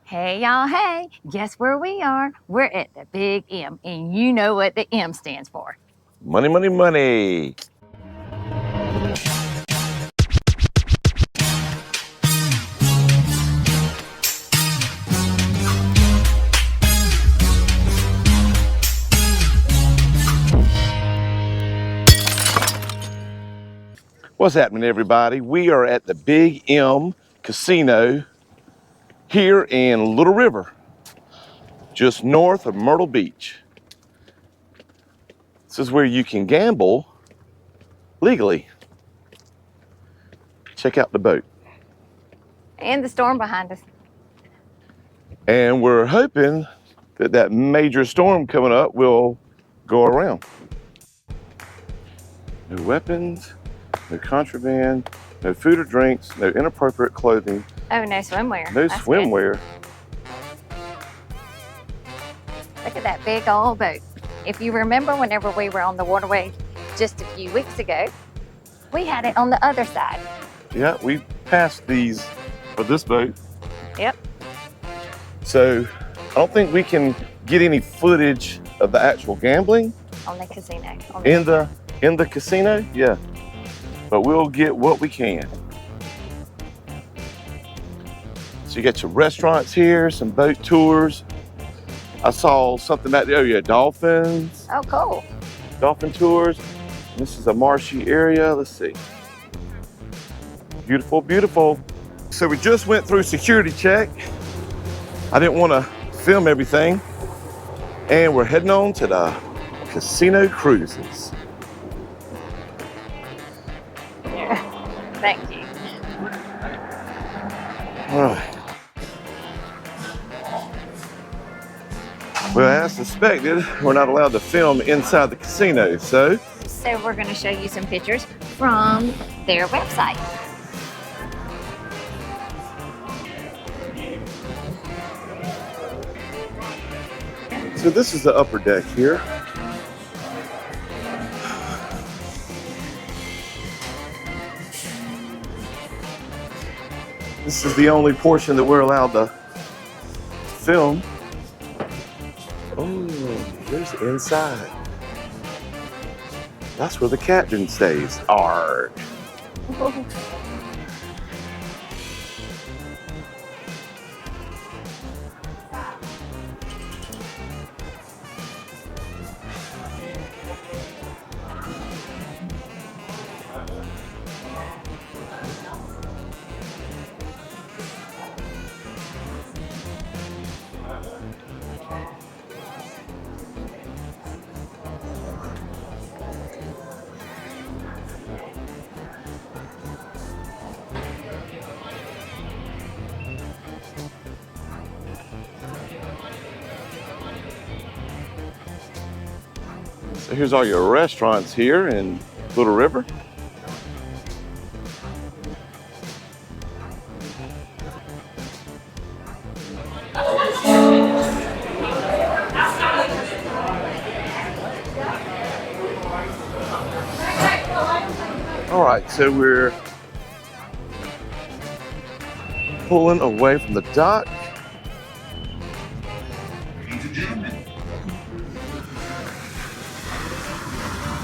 Hey y'all, hey, guess where we are? We're at the Big M, and you know what the M stands for. Money, money, money. What's happening, everybody? We are at the Big M Casino here in Little River, just north of Myrtle Beach. This is where you can gamble legally. Check out the boat. And the storm behind us. And we're hoping that that major storm coming up will go around. No weapons, no contraband, no food or drinks, no inappropriate clothing. Oh, no swimwear. No That's swimwear. good. Look at that big old boat. If you remember whenever we were on the waterway just a few weeks ago, we had it on the other side. Yeah, we passed these for this boat. Yep. So I don't think we can get any footage of the actual gambling On the casino. in the casino. Yeah, but we'll get what we can. So you got your restaurants here, some boat tours. I saw something back there. Oh yeah, dolphins. Oh, cool. Dolphin tours. This is a marshy area. Let's see. Beautiful, beautiful. So we just went through security check. I didn't want to film everything. And we're heading on to the casino cruises. Yeah. Thank you. All right. Well, as suspected, we're not allowed to film inside the casino, so we're going to show you some pictures from their website. So this is the upper deck here. This is the only portion that we're allowed to film. Oh, there's the inside. That's where the captain stays. Arg. So here's all your restaurants here in Little River. All right, so we're pulling away from the dock.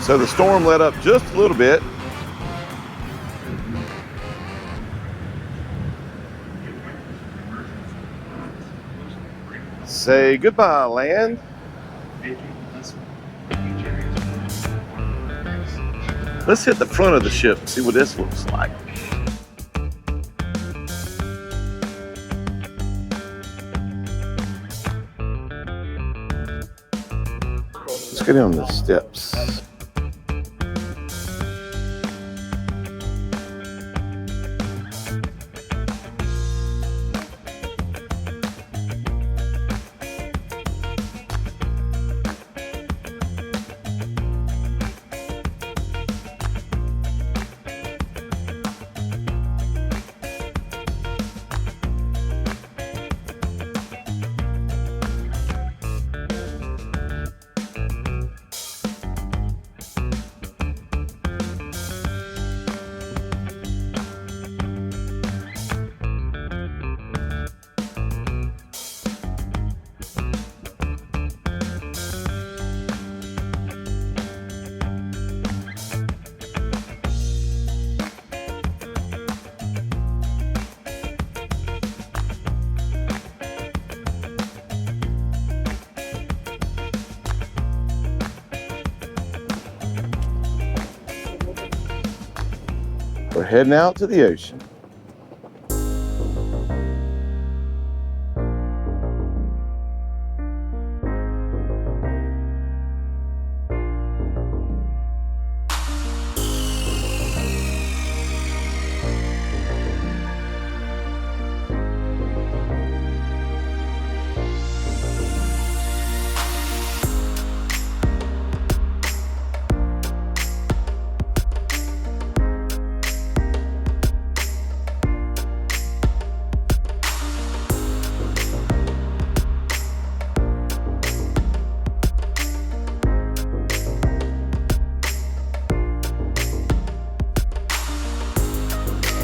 So the storm let up just a little bit. Say goodbye, land. Let's hit the front of the ship and see what this looks like. Let's get on the steps. heading out to the ocean.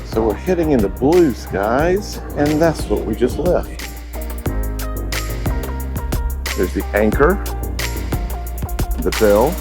So we're heading into blue skies, and that's what we just left. There's the anchor, the bell,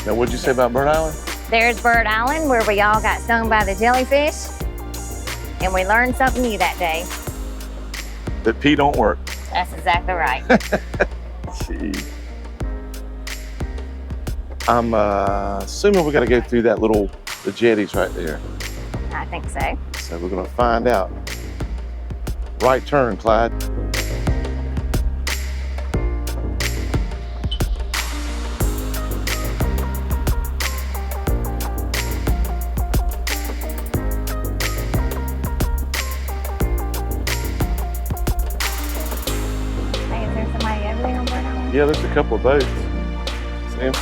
Now, what'd you say about Bird Island? There's Bird Island, where we all got stung by the jellyfish. And we learned something new that day. That pee don't work. That's exactly right. Gee. I'm assuming we got to go through that the jetties right there. I think so. So we're gonna find out. Right turn, Clyde. Hey, is there somebody over there on Bird Island? Yeah, there's a couple of boats. See 'em?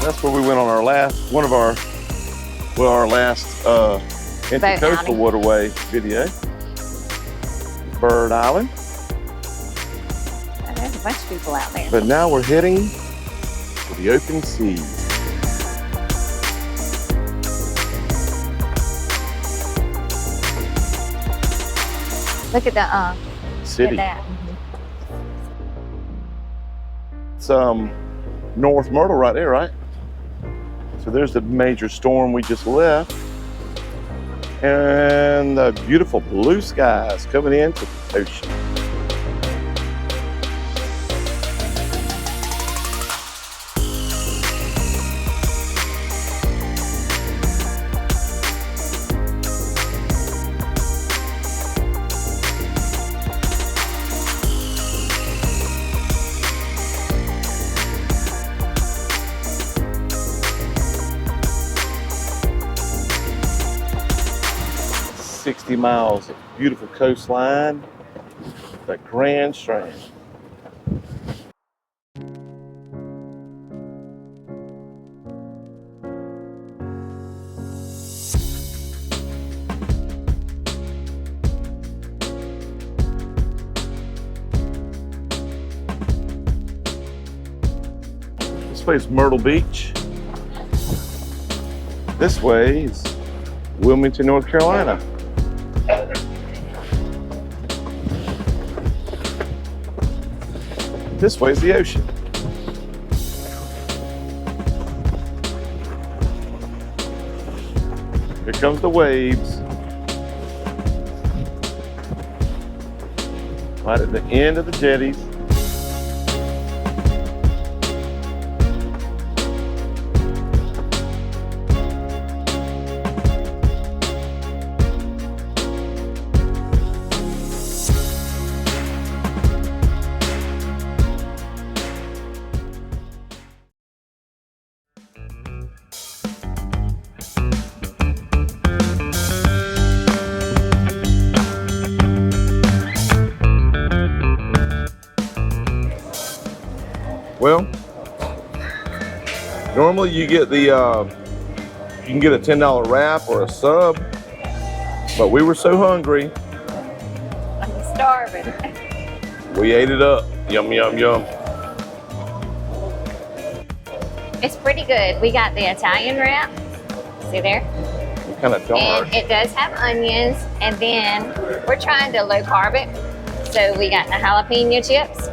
That's where we went on our last intercoastal outing. waterway video. Bird Island. Oh, there's a bunch of people out there. But now we're heading to the open sea. Look at the City. Look at that. It's North Myrtle right there, right? So there's the major storm we just left. And the beautiful blue skies coming into the ocean. Miles of beautiful coastline, the Grand Strand. This way is Myrtle Beach. This way is Wilmington, North Carolina. This way's the ocean. Here comes the waves. Right at the end of the jetties. Well, normally you get the, you can get a $10 wrap or a sub, but we were so hungry. I'm starving. We ate it up. Yum, yum, yum. It's pretty good. We got the Italian wrap. See there? kind of dark. And it does have onions. And then we're trying to low carb it. So we got the jalapeno chips.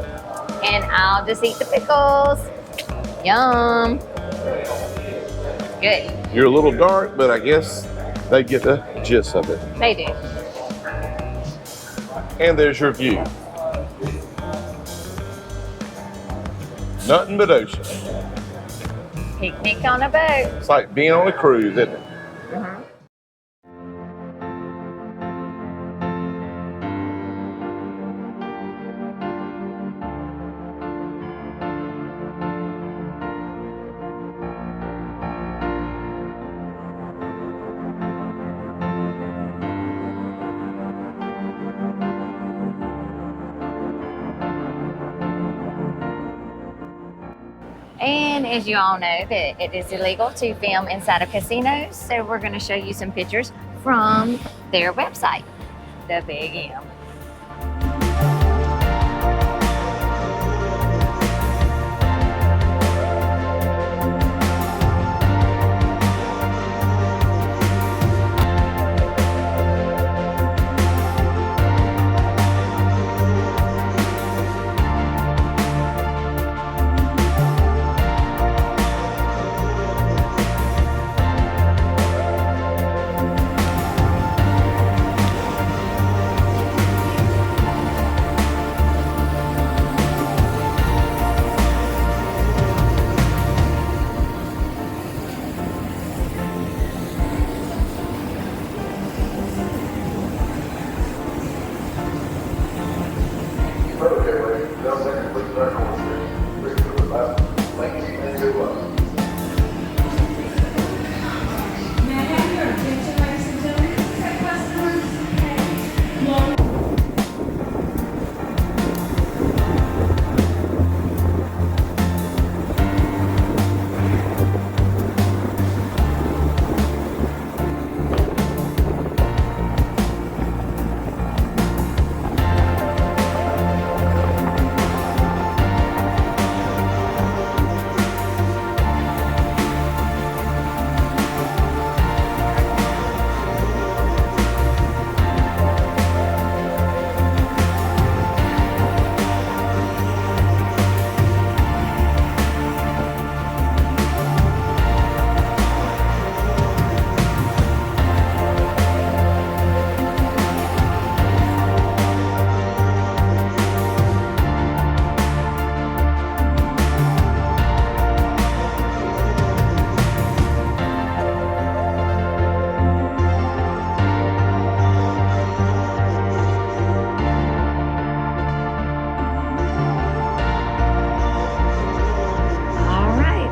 And I'll just eat the pickles. Yum. Good. You're a little dark, but I guess they get the gist of it. They do. And there's your view. Nothing but ocean. Picnic on a boat. It's like being on a cruise, isn't it? Mm-hmm. And as you all know, that it is illegal to film inside of casinos, so we're going to show you some pictures from their website, the Big M.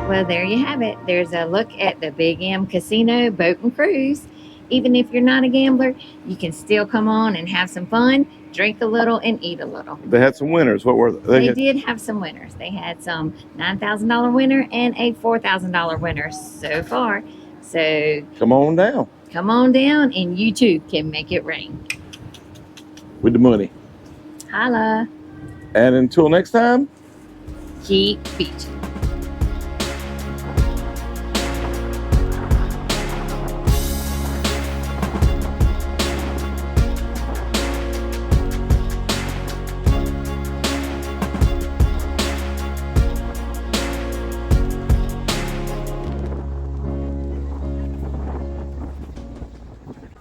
Well, there you have it. There's a look at the Big M Casino Boat and Cruise. Even if you're not a gambler, you can still come on and have some fun, drink a little, and eat a little. They had some winners. What were they? They did have some winners. They had some $9,000 winner and a $4,000 winner so far. So come on down. Come on down, and you too can make it rain. With the money. Holla. And until next time, keep beaching.